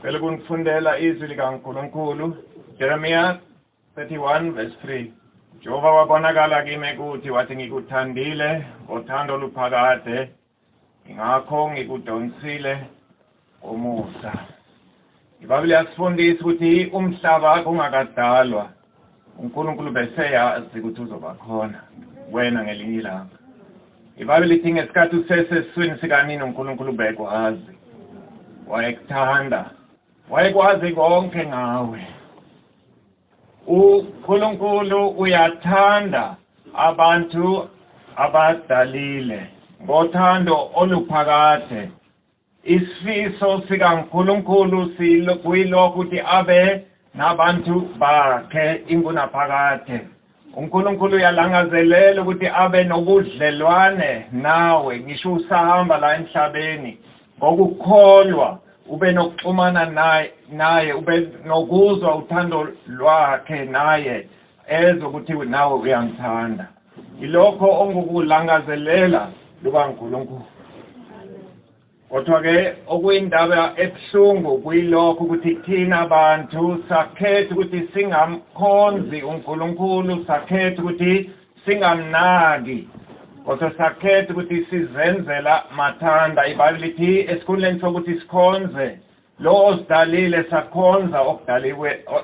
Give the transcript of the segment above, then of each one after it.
Vele kunifundela izwi likaNkulunkulu. Jeremiah 31 verse 3. Jehova wabonakala kimi ukuthi wathi ngikuthandile ngothando oluphakade, ingakho ngikudonsile ngomusa. iBhayibheli yasifundisa ukuthi umhlaba kungakadalwa uNkulunkulu beseyazi ukuthi uzoba khona wena ngelinye ilanga. iBhayibheli ithi ngesikhathi usesesiswini sikanini uNkulunkulu bekwazi, wayekuthanda, wayekwazi konke ngawe. uNkulunkulu uyathanda abantu abadalile ngothando oluphakade. Isifiso sikaNkulunkulu kuyilokhu ukuthi abe nabantu bakhe ingunaphakade. uNkulunkulu uyalangazelela ukuthi abe nobudlelwane nawe ngisho usahamba la emhlabeni ngokukholwa, ube nokuxhumana naye, ube nokuzwa uthando lwakhe naye ezokuthi nawe uyamthanda. Ilokho ongukulangazelela lukaNkulunkulu. Kodwa-ke okuyindaba ebuhlungu kuyilokho ukuthi thina abantu sakhetha ukuthi singamkhonzi uNkulunkulu, sakhetha ukuthi singamnaki, kodwa sakhetha ukuthi sizenzela mathanda. iBhayibheli ithi esikhundleni sokuthi sikhonze lo osidalile sakhonza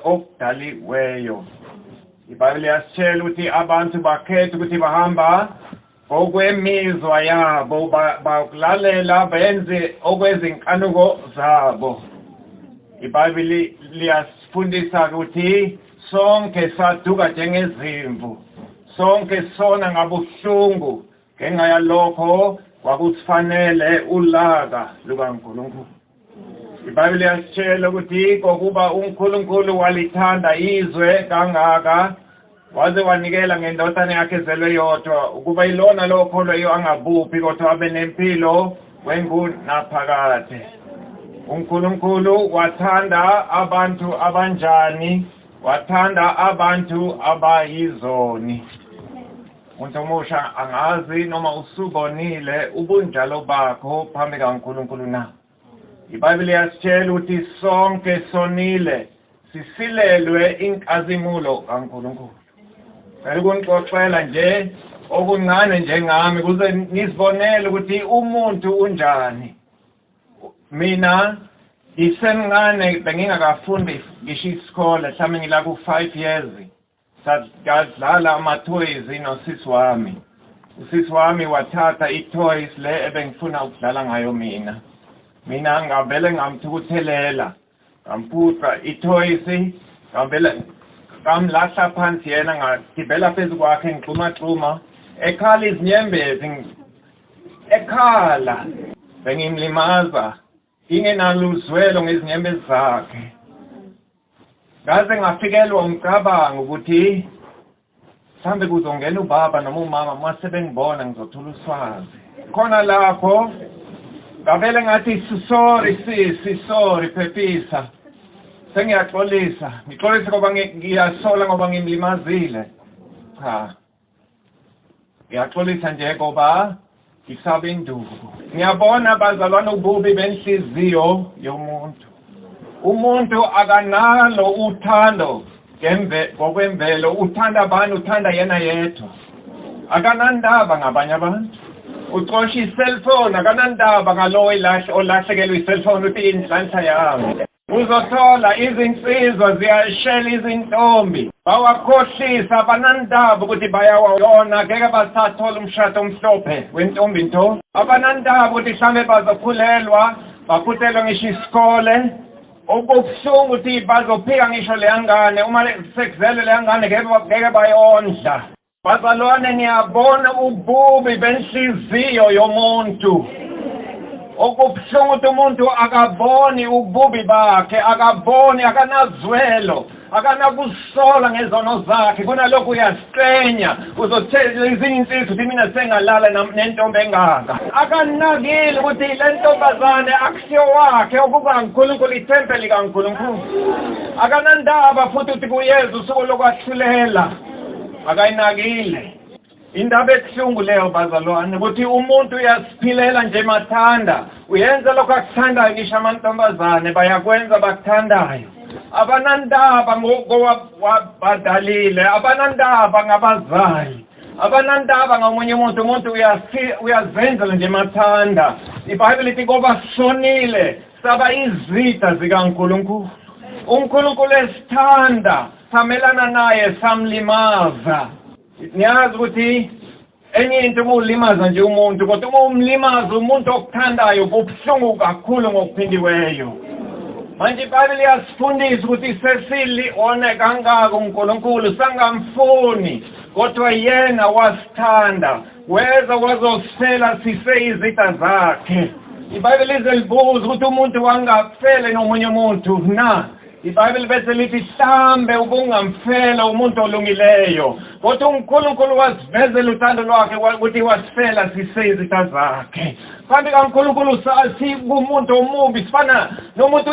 okudaliweyo. iBhayibheli yasitshela ukuthi abantu bakhetha ukuthi bahamba okwemizwa yabo, bakulalela benze okwezinkanuko zabo. iBhayibheli liyasifundisa ukuthi sonke saduka njengezimvu, sonke sona ngabuhlungu, ngenxa yalokho kwakusifanele ulaka lukaNkulunkulu. iBhayibheli yasitshela ukuthi kokuba uNkulunkulu walithanda izwe kangaka waze wanikela ngendodana yakhe ezelwe yodwa, ukuba ilona lokholweyo angabuphi kodwa abe nempilo wengunaphakade. uNkulunkulu wathanda abantu abanjani? Wathanda abantu abayizoni. Umuntu omusha angazi noma usubonile ubunjalo bakho phambi kaNkulunkulu na. iBhayibheli yasitshela ukuthi sonke sonile, sisilelwe inkazimulo kaNkulunkulu. Ukunixoxela nje okuncane njengami kuze nisibonele ukuthi umuntu unjani. Mina isemncane bengingakafundi ngisho isikole, mhlawumbe ngila ku-5 years, sadlala ama-toys nosisi wami. Usisi wami wathatha i-toys le ebengifuna ukudlala ngayo mina ngavele ngamthukuthelela, ngamphuca i-toys, ngamlahla phansi yena, ngagibela phezu kwakhe ngixuma, ekhala izinyembezi, ekhala. Bengimlimaza, ingenalo uzwelo ngezinyembezi zakhe. Ngaze ngafikelwa umcabango ukuthi mhlambe kuzongena ubaba noma umama mase bengibona ngizothola uswazi. Khona lapho ngavele ngathi sorry Pepisa, sengiyaxolisa ngoba ngiyasola ngoba ngimlimazile. Cha, ngiyaxolisa nje ngoba ngisaba induku. Ngiyabona bazalwane ububi benhliziyo yomuntu. Umuntu akanalo uthando ngokwemvelo, uthanda abantu, uthanda yena yedwa. Akanandaba ngabanye abantu. Uxosha i-cellphone, akanandaba ngalo olahlekelwe i-cellphone uthi inhlanhla yami. Uzothola izinsizwa ziyashela izintombi, bawakhohlisa, abanandaba ukuthi bayawona, ngeke basathola umshado omhlophe wentombi nto. Abanandaba ukuthi mhlambe bazokhulelwa, baphuthelwe ngisho isikole. Okubuhlungu ukuthi bazophika ngisho leyangane, uma sekuzelwe leyangane ngeke bayondla. Bazalwane, niyabona ububi benhliziyo yomuntu. Okubuhlungu ukuthi umuntu akaboni ububi bakhe, akaboni, akanazwelo, akanakusola ngezono zakhe. Kunalokhu uyasiqenya, uzothela ezinye insizwa ukuthi mina sengalala nentombi engaka. Akanakile ukuthi le ntombazane akusiyo wakhe, okukaNkulunkulu, ithempeli kaNkulunkulu. Akanandaba futhi ukuthi kuyeza usuku lokwahlulela, akayinakile. indaba ebuhlungu leyo bazalwane ukuthi umuntu uyasiphilela nje mathanda uyenza lokho akuthandayo ngisho amantombazane bayakwenza bakuthandayo abanandaba ngokubadalile abanandaba ngabazali abanandaba ngomunye umuntu uyazenzela nje mathanda iBhayibheli lithi ngoba sonile saba izitha zikaNkulunkulu uNkulunkulu esithanda samelana naye samlimaza niyazi ukuthi enye into ukulimaza nje umuntu kodwa uma umlimaza umuntu okuthandayo kubuhlungu kakhulu ngokuphindiweyo manje iBhayibheli yasifundisa ukuthi sesili one kangaka uNkulunkulu sangamfuni kodwa yena wasithanda weza wazosifela siseyizitha zakhe iBhayibheli izelibuza ukuthi umuntu wangafele nomunye umuntu na iBhayibheli bese lithi mhlambe ukungamfela umuntu olungileyo kodwa uNkulunkulu wasivezela uthando lwakhe ukuthi wasifela siseyizitha zakhe phambi kaNkulunkulu sathi kumuntu omubi sifana nomuntu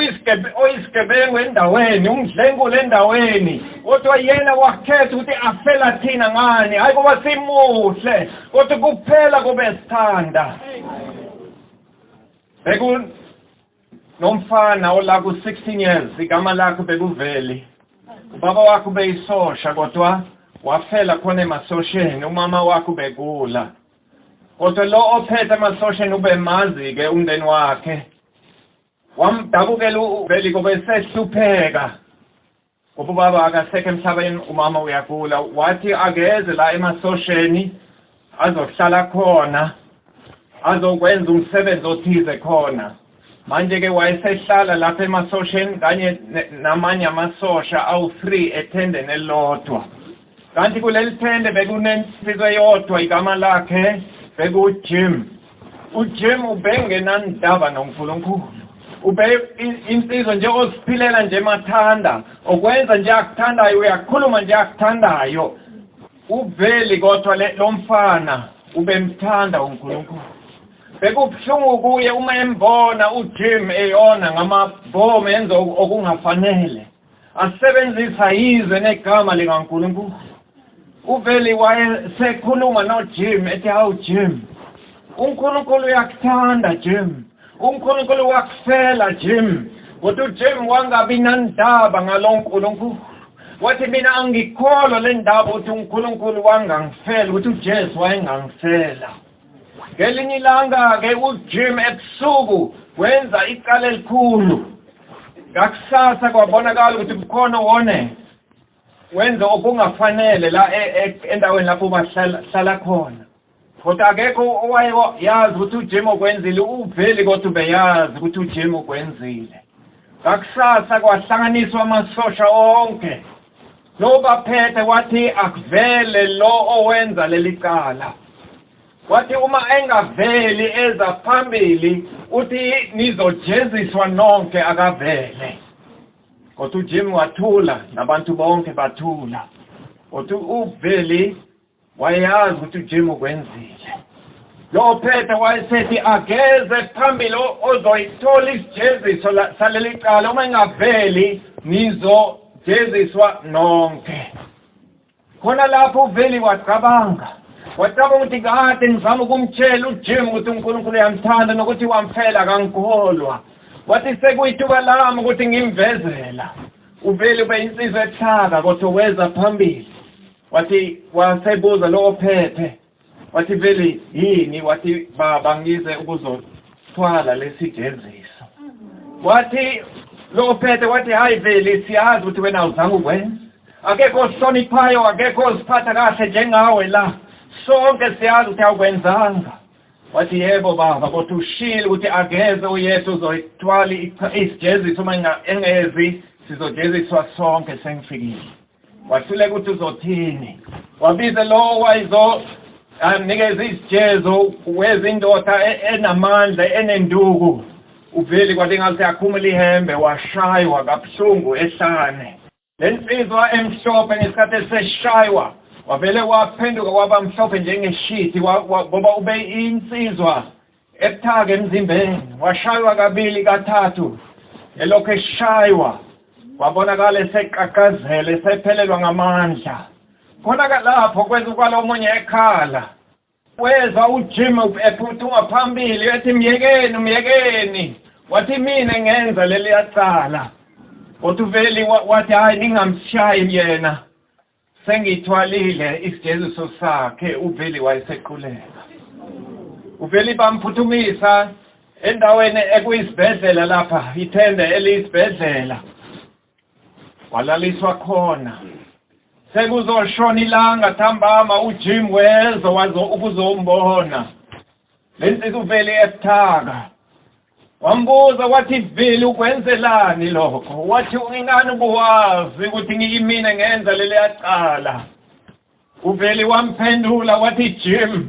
oyisigebengu endaweni umdlengule endaweni kodwa yena wakhetha ukuthi afela thina ngani hayi kuba simuhle kodwa kuphela kube sithanda nomfana ola ku-16 years igama lakhe bekuveli ubaba wakhe beyisosha kodwa wafela khona emasosheni umama wakhe begula kodwa lo ophethe emasosheni ubemazi-ke umndeni wakhe wamdabukela uveli ngoba esehlupheka ngoba ubaba akasekho emhlabeni umama uyagula wathi akeze la emasosheni azohlala khona azokwenza umsebenzi othize khona manje-ke wayesehlala lapha emasosheni kanye namanye amasosha awu-3 ethendeni elilodwa kanti kuleli thende bekunensizwa eyodwa igama lakhe bekuJim uJim ubengenandaba noNkulunkulu ube insizwa nje osiphilela nje mathanda okwenza nje akuthandayo uyakhuluma nje akuthandayo uveli kodwa lo mfana ubemthanda uNkulunkulu bekubuhlungu kuye uma embona uJim eyona ngamabhomu enza okungafanele asebenzisa izwe negama likaNkulunkulu uveli wayesekhuluma noJim ethi hawu Jim uNkulunkulu uyakuthanda Jim uNkulunkulu wakufela Jim kodwa uJim wangabi nandaba ngalo uNkulunkulu wathi mina angikholwa le ndaba ukuthi uNkulunkulu wangangifela ukuthi uJesu wayengangifela ngelinye ilanga-ke uJim ebusuku wenza icala elikhulu ngakusasa kwabonakala ukuthi kukhona wone wenza okungafanele la endaweni lapho bahlala khona kodwa akekho owayeyazi ukuthi uJim okwenzile uveli kodwa ubeyazi ukuthi uJim okwenzile ngakusasa kwahlanganiswa amasosha onke lo baphethe wathi akuvele lo owenza leli cala wathi uma engaveli eza phambili uthi nizojeziswa nonke akavele kodwa uJim wathula nabantu bonke bathula kodwa uveli wayazi ukuthi uJim ukwenzile lo phethe wayesethi ageze phambili ozoyithola isijeziso saleli cala uma engaveli nizojeziswa nonke khona lapho uveli wacabanga ukuthi kade ngizama ukumtshela uJim ukuthi uNkulunkulu uyamthanda nokuthi wamfela akangikholwa wathi sekuyithuba lami ukuthi ngimvezela uveli ube insizwa ebuthaka kodwa weza phambili wathi wasebuza lo ophethe wathi veli yini wathi baba ngize ukuzothwala lesijeziso wathi lo ophethe wathi hayi veli siyazi ukuthi wena uzange ukwenza akekho ohloniphayo akekho oziphatha kahle njengawe la sonke siyazi ukuthi awukwenzanga wathi yebo baba kodwa ushilo ukuthi ageze uYesu uzoyithwala isijeziso uma engezi sizojeziswa sonke sengifikile wahluleka ukuthi uzothini wabize lo wayizo anikeza isijezo wezindoda enamandla enenduku uveli kwathi ngathi akhumula ihembe washaywa kabuhlungu ehlane lensizwa emhlophe ngesikhathi eseshaywa wavele waphenduka waba mhlophe njengeshithi ngoba ube insizwa ebuthaka emzimbeni washaywa kabili kathathu elokhu eshaywa wabonakala eseqaqazela esephelelwa ngamandla khona lapho kwenza kwalo omunye ekhala wezwa uJim ephuthuma phambili ethi myekeni wathi mina ngenza leli yacala kodwa uveli wathi hayi ningamshayi yena sengithwalile isijeziso sakhe. Uveli wayeseqhuleka. Uveli bamphuthumisa endaweni ekuyisibhedlela lapha ithende eliyisibhedlela walaliswa khona. Sekuzoshona ilanga thambama uJim wezwa ukuzombona lensiza uveli ebuthaka wambuza wathi Veli ukwenzelani lokho? Wathi ingani ubuwazi ukuthi ngiyimina ngenza leli yacala? Uveli wamphendula wathi Jim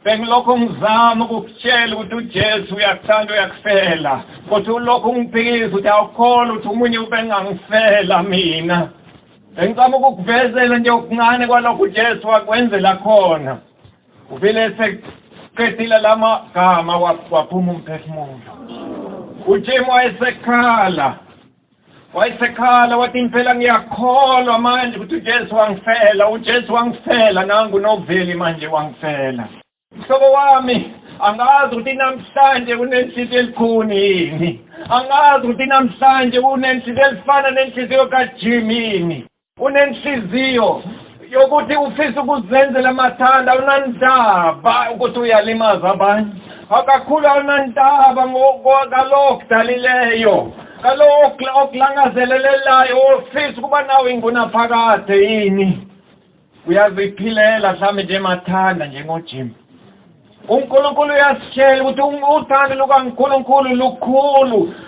bengilokho ngizama ukukutshela ukuthi uJesu uyakuthanda uyakufela kodwa ulokho ungiphikisa ukuthi awukholwa ukuthi umunye ubengangifela mina. Bengizama ukukuvezela nje okuncane kwalokho uJesu wakwenzela khona. Uvele eseqedile lamagama waphuma umphefumulo. uJim wayesekhala wathi impela ngiyakholwa manje ukuthi uJesu wangifela nangu noVeli manje wangifela. Mhlobo wami angazi ukuthi namhlanje unenhliziyo elikhuni yini, angazi ukuthi namhlanje unenhliziyo elifana nenhliziyo kaJim yini, unenhliziyo yokuthi ufisa ukuzenzela amathanda unandaba ukuthi uyalimaza abanye. Akakhulu awunandaba ngalokho kudalileyo kalokhu okulangazelelelayo ofisa ukuba nawe ingunaphakade yini. Uyaziphilela mhlawumbe nje mathanda njengoJim. uNkulunkulu uyasitshela ukuthi uthando lukaNkulunkulu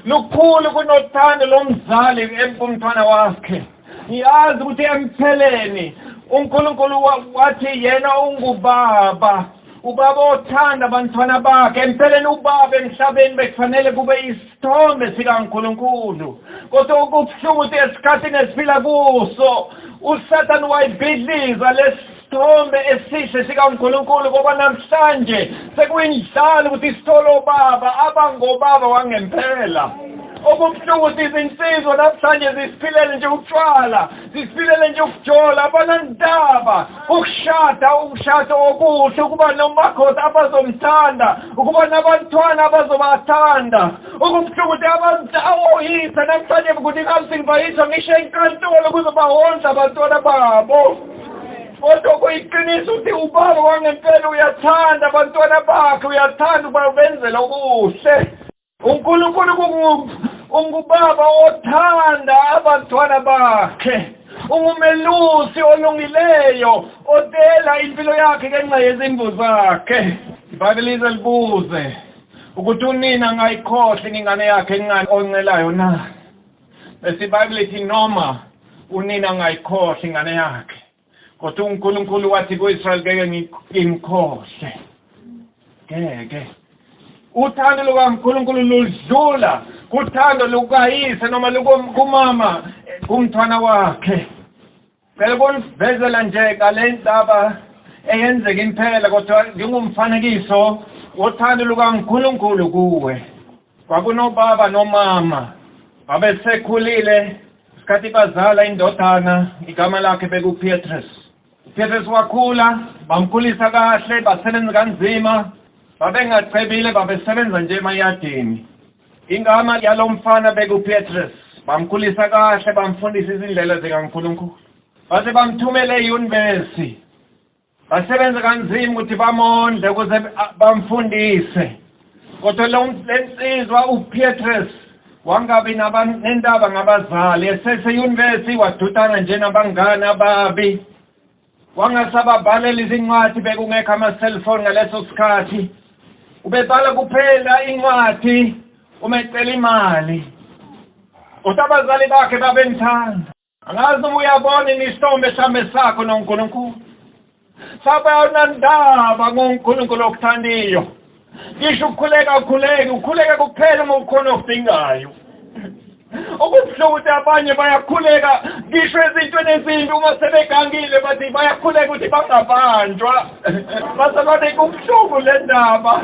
lukhulu kunothando lomzali kumntwana wakhe. Ngiyazi ukuthi empheleni uNkulunkulu wathi yena ungubaba, ubaba othanda abantwana bakhe. Empeleni ubaba emhlabeni bekufanele kube isithombe sikaNkulunkulu. Kodwa ukubuhlungu ukuthi esikhathini esiphila kuso uSathane wayibhidliza lesithombe esihle sikaNkulunkulu ngoba namhlanje sekuyindlalo ukuthi isithole obaba abangobaba wangempela. Okubuhlungu ukuthi izinsizwa namhlanje zisiphilele nje utshwala, zisiphilele nje ukujola, abanandaba ukushada okuhle, ukuba nomakhosi abazomthanda, ukuba nabantwana abazobathanda. Okubuhlungu ukuthi oyise namhlanje ukuthi kamsingivayiswa ngisho enkantolo ukuzobahonza abantwana babo. Kodwa kuyiqiniso ukuthi ubaba wangempela uyathanda abantwana bakhe, uyathanda ukuba benzele okuhle. uNkulunkulu ungubaba othanda abantwana bakhe, ungumelusi olungileyo odela impilo yakhe ngenxa yezimvu zakhe. iBhayibheli lize libuze ukuthi unina angayikhohlwa ingane yakhe encane oncelayo na. Bese iBhayibheli lithi noma unina angayikhohlwa ingane yakhe kodwa uNkulunkulu wathi ku-Israyeli ngeke ngimkhohle. Ngeke. Uthando lukaNkulunkulu ludlula kuthando lukayise noma kumama kumntwana wakhe. Phela kulivezela nje ngale ndaba eyenzeka impela kodwa ngingumfanekiso wothando lukaNkulunkulu kuwe. Kwakunobaba nomama babesekhulile isikhathi bazala indodana igama lakhe bekuPetrus. uPetrus wakhula bamkhulisa kahle basebenza kanzima. Babengacebile babesebenza nje emayadini. Ingama yalo mfana bekuPetrus bamkhulisa kahle bamfundisa izindlela zikaNkulunkulu. Base bamthumele eYunivesi. Basebenza kanzima ukuthi bamondle ukuze bamfundise. Kodwa lensizwa uPetrus wangabi nendaba ngabazali. EseYunivesi wadutana nje nabangane ababi. Wangasababhalela izincwadi bekungekho ama-cellphone ngaleso sikhathi. Ubebhala kuphela incwadi umecela imali. Kodwa abazali bakhe babemthanda. Angazi noma uyabona isithombe sami sakho noNkulunkulu. Sabanandaba ngoNkulunkulu okuthandiyo. Ngisho ukhuleka kuphela ngokukhona okudingayo. Okubuhlungu ukuthi abanye bayakhuleka ngisho ezintweni ezimbi uma sebegangile bathi bayakhuleka ukuthi bangabanjwa. Basabathi kubuhlungu le ndaba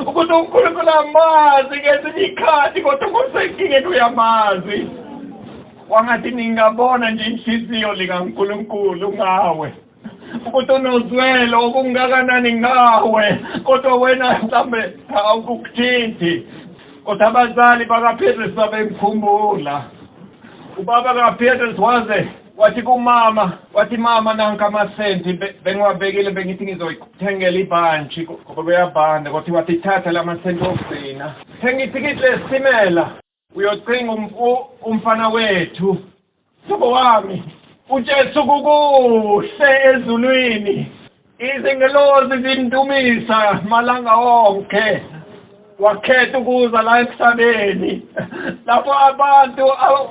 ukuthi uNkulunkulu amazi ngezinye ikhathi kodwa kusenkingeni uyamazi. wangathi ningabona nje inhliziyo likaNkulunkulu ngawe ukuthi unozwelo okungakanani ngawe kodwa wena mhlambe awukuthinti kodwa abazali bakaPetrus babemkhumbula ubaba kaPetrus wathi kumama wathi mama nanka amasenti bengiwabekile bengithi ngizoyithengela ibhantshi ngoba kuyabhanda kodwa wathi thatha lamasenti okugcina sengitikiti lesitimela uyothenga umfana wethu sobo wami uJesu kukuhle ezulwini izingelozi zimdumisa malanga onke wakhetha ukuza la emhlabeni lapho abantu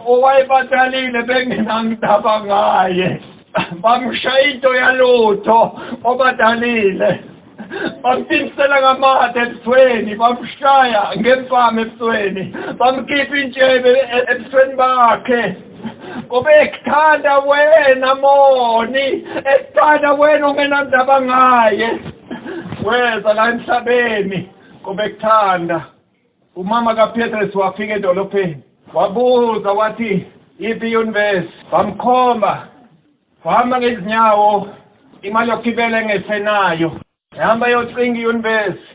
owayebatalile bengenandaba ngaye bamshaya into yalutho obadalile bamtinisela ngamathe ebusweni bamshaya ngempama ebusweni bamkhipha intshebe ebusweni bakhe ngoba ekuthanda wena moni ekuthanda wena ungenandaba ngaye weza la emhlabeni ngoba ekuthanda umama kaPetrus wafika edolopheni wabuza wathi iphi iyunivesi bamkhomba wahamba ngezinyawo imali yokugibela engesenayo ehamba yocinga iyunivesi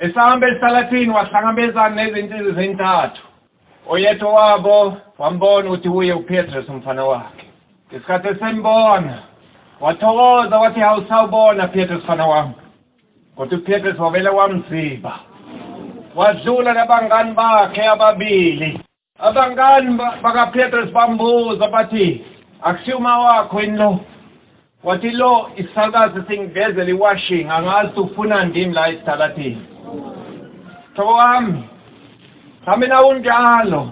esahamba esitalatini wahlangabezana nezinto ezintathu oyedwa wabo wambona ukuthi uye uPetrus umfana wakhe ngesikhathi esembona wathokoza wathi awusawubona Petrus mfana wami kodwa uPetrus wavele wamziba wadlula nabangani bakhe ababili abangani bakaPetrus bambuza bathi akusiuma wakho inlo wathi lo isakazi singivezela iwashing angazi ufuna ndimi la esitalatini thoko wami mina unjalo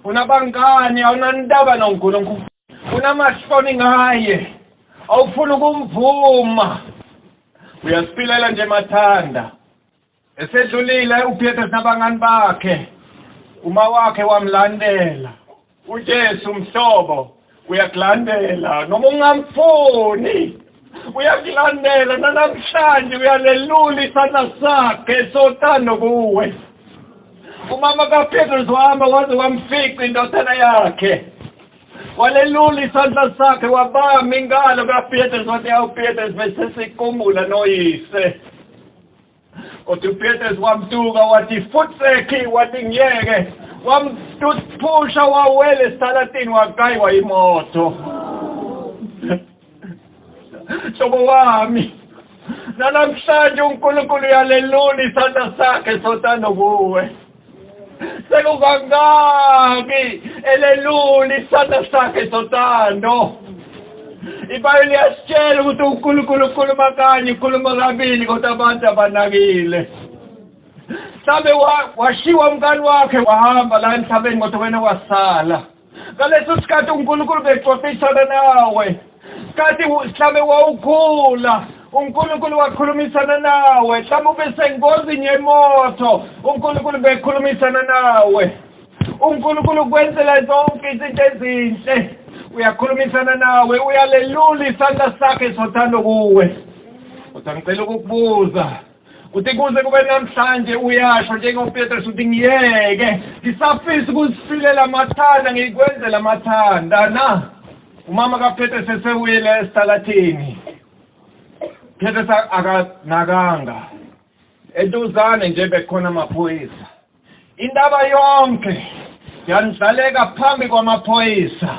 unabangani awunandaba noNkulunkulu unamahloni ngaye awufuna ukumvuma uyasipilela nje mathanda esedlulile uPetrus nabangani bakhe uma wakhe wamlandela uJesu mhlobo uyakulandela noma ungamfuni uyakulandela namhlanje uyalelula isandla sakhe sothando kuwe umama kaPetrus wahamba waze wamfica indodana yakhe walelula isandla sakhe wabamba ingalo kaPetrus wathi awuPetrus bese sikumbula noyise kodwa uPetrus wamduka wathi futheki wathi ngiyeke wamphusha wawele esitalatini wagayiwa imoto sobo wami namhlanje uNkulunkulu uyalelula isandla sakhe sothando kuwe sekungangaki elelula isandla sakhe sothando iBhayibheli liyasitshela ukuthi uNkulunkulu ukhuluma kanye ukhuluma kabili kodwa abantu abanakile mhlambe washiwa umngani wakhe wahamba la emhlabeni kodwa wena wasala ngaleso sikhathi uNkulunkulu bexoxisana nawe kathi mhlambe wawukhula uNkulunkulu wakhulumisana nawe mhlawumbe ubesengozini yemoto uNkulunkulu bekhulumisana nawe uNkulunkulu kwenzela zonke izinto ezinhle uyakhulumisana nawe uyalelula isandla sakhe sothando kuwe kodwa ngicela ukukubuza uthi kuze kube namhlanje uyasho njengoPetrus uthi ngiyeke ngisafisa ukuzifilela amathanda ngikwenzela amathanda na umama kaPetrus esewile esitalatini Petrus akanakanga eduzane nje bekhona amaphoyisa indaba yonke yanidlaleka phambi kwamaphoyisa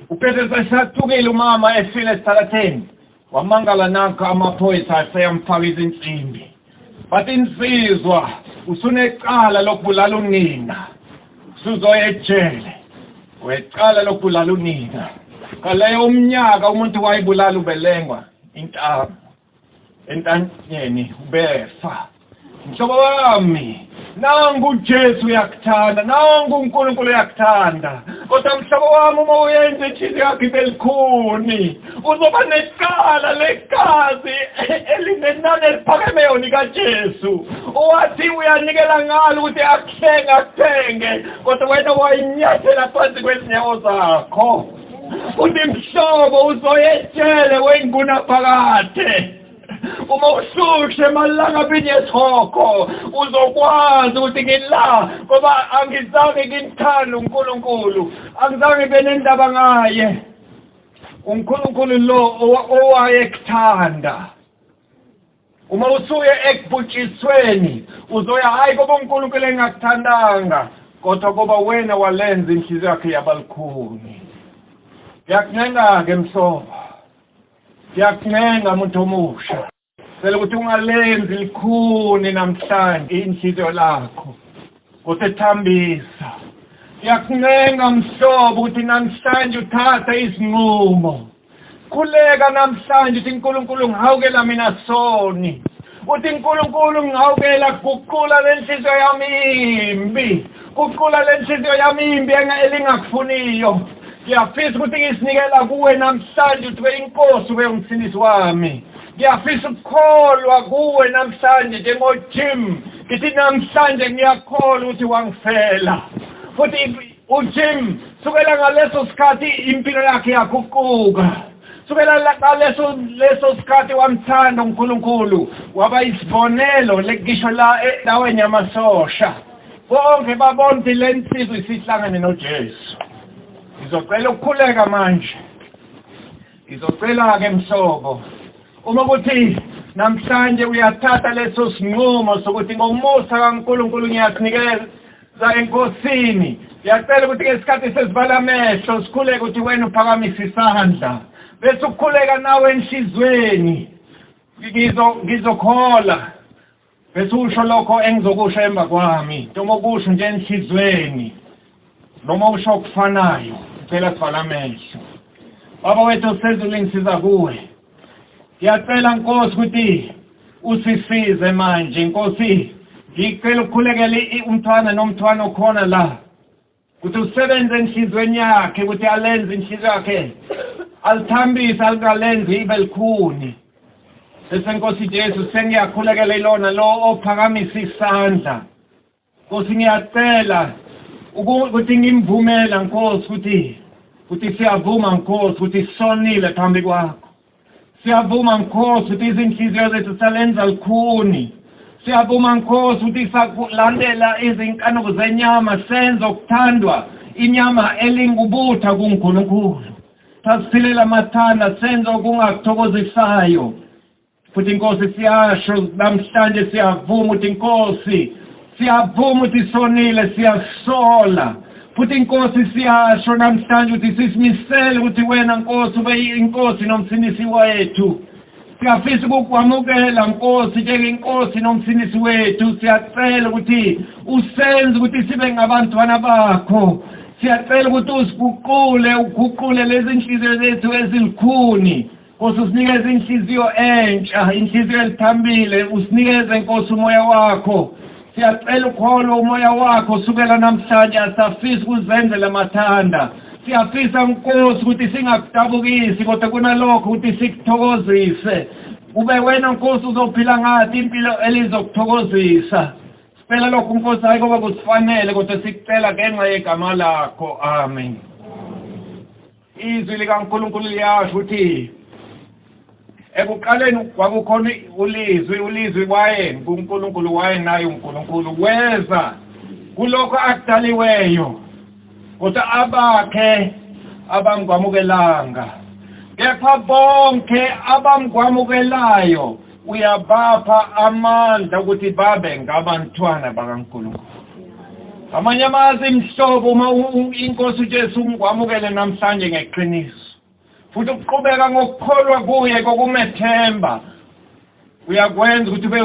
uPetrus esathukile umama efile esitalatini wamangala nakho amaphoyisa aseyamfaka izinsimbi bathi insizwa usunecala lokubulala unina usuzoya ejele wecala lokubulala unina ngaleyo umnyaka umuntu wayibulala ubelengwa intamo entanyeni ubefa mhlobo wami nangu uJesu uyakuthanda nangu uNkulunkulu uyakuthanda kodwa mhlobo wami uma uyenza inhliziyo yakho ibelikhuni uzoba necala legazi elinenani eliphakemeyo likaJesu owathi uyanikela ngalo ukuthi akuthenge kodwa wena wayinyathela phansi kwezinyawo zakho uthi mhlobo uzoyetshele wengunaphakade uma ushushe malanga binyesoko uzokwazi ukuthi ngila ngoba angizange ngimthanda uNkulunkulu angizange benendaba ngaye uNkulunkulu lo owayekuthanda uma usuye ekubhutshisweni uzoya hayi ngoba uNkulunkulu engakuthandanga kodwa ngoba wena walenza inhliziyo yakhe yabalukhuni yakuncenga-ke mhlobo yakuncenga muntu omusha cela ukuthi ungalenzi likhuni namhlanje inhliziyo lakho kodwa ethambisa yakuncenga mhlobo ukuthi namhlanje uthatha izinqumo khuleka namhlanje uthi uNkulunkulu ngihawukela mina soni uthi uNkulunkulu ngihawukela guqula lenhliziyo yami imbi guqula lenhliziyo yami imbi elingakufuniyo ngiyafisa ukuthi ngisinikela kuwe namhlanje ukuthi ube inkosi ube umsindisi wami ngiyafisa ukukholwa kuwe namhlanje njengoJim ngithi namhlanje ngiyakholwa ukuthi wangifela futhi uJim sukela ngaleso sikhathi impilo yakhe yaguquka sukela ngaleso sikhathi wamthanda uNkulunkulu waba isibonelo lekisho la endaweni yamasosha bonke babona ukuthi le nsizwa isihlangane noJesu ngizocela ukukhuleka manje ngizocela-ke mhlobo uma kuthi namhlanje uyathatha leso sinqumo sokuthi ngomusa kaNkulunkulu ngiyasinikeza enkosini ngiyacela ukuthi ngesikhathi sesivala amehlo sikhuleke ukuthi wena uphakamise isandla bese ukukhuleka nawe enhlizweni ngizokhola bese usho lokho engizokusho emva kwami noma ukusho nje enhlizweni noma usho okufanayo ngicela sivala amehlo baba wethu osezulwini ngisiza kuwe ngiyacela Nkosi ukuthi usisize manje Nkosi ngicela ukukhulekela umntwana nomntwana okhona la ukuthi usebenze enhlizweni yakhe ukuthi alenze inhliziyo yakhe alithambise alikalenzi ibe likhuni bese Nkosi Jesu sengiyakhulekela ilona lo ophakamisa isandla Nkosi ngiyacela ukuthi ngimvumela Nkosi ukuthi siyavuma Nkosi ukuthi sonile phambi kwakho siyavuma Nkosi ukuthi izinhliziyo zethu salenza likhuni siyavuma Nkosi ukuthi sakulandela izinkanuko zenyama senza okuthandwa inyama elingubutha kuNkulunkulu sasiphilela amathanda senza okungakuthokozisayo futhi Nkosi siyasho namhlanje siyavuma ukuthi Nkosi siyavuma ukuthi sonile siyasola futhi Nkosi siyasho namhlanje ukuthi sisimisele ukuthi wena Nkosi ube inkosi nomsindisi wethu siyafisa ukukwamukela Nkosi njengenkosi nomsindisi wethu siyacela ukuthi usenze ukuthi sibe ngabantwana bakho siyacela ukuthi uguqule lezi inhliziyo zethu ezilikhuni Nkosi usinikeze inhliziyo entsha inhliziyo elithambile usinikeze Nkosi umoya wakho siyacela ukholwa umoya wakho sukela namhlanje asafisa ukuzenzela amathanda siyafisa Nkosi ukuthi singakudabukisi kodwa kunalokho ukuthi sikuthokozise ube wena Nkosi uzophila ngathi impilo elizokuthokozisa sicela lokho Nkosi hayi ngoba kusifanele kodwa sikucela ngenxa yegama lakho amen izwi likaNkulunkulu liyasho ukuthi ekuqaleni kwakukhona ulizwi wayeni kuNkulunkulu wayeni naye uNkulunkulu weza kulokho akudaliweyo kodwa abakhe abamkwamukelanga kepha bonke abamkwamukelayo uyabapha amandla ukuthi babe ngabantwana bakaNkulunkulu amanye amazwi mhlobo uma inkosi uJesu ungikwamukele namhlanje ngeqiniso futhi ukuqhubeka ngokukholwa kuye kokumethemba uyakwenza ukuthi ube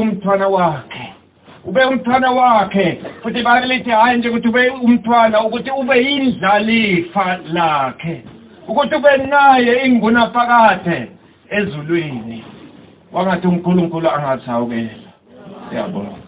umntwana wakhe futhi balithi hayi nje ukuthi ube umntwana ukuthi ube indlalifa lakhe ukuthi ube naye ingunaphakade ezulwini wangathi uNkulunkulu angathawukela siyabonga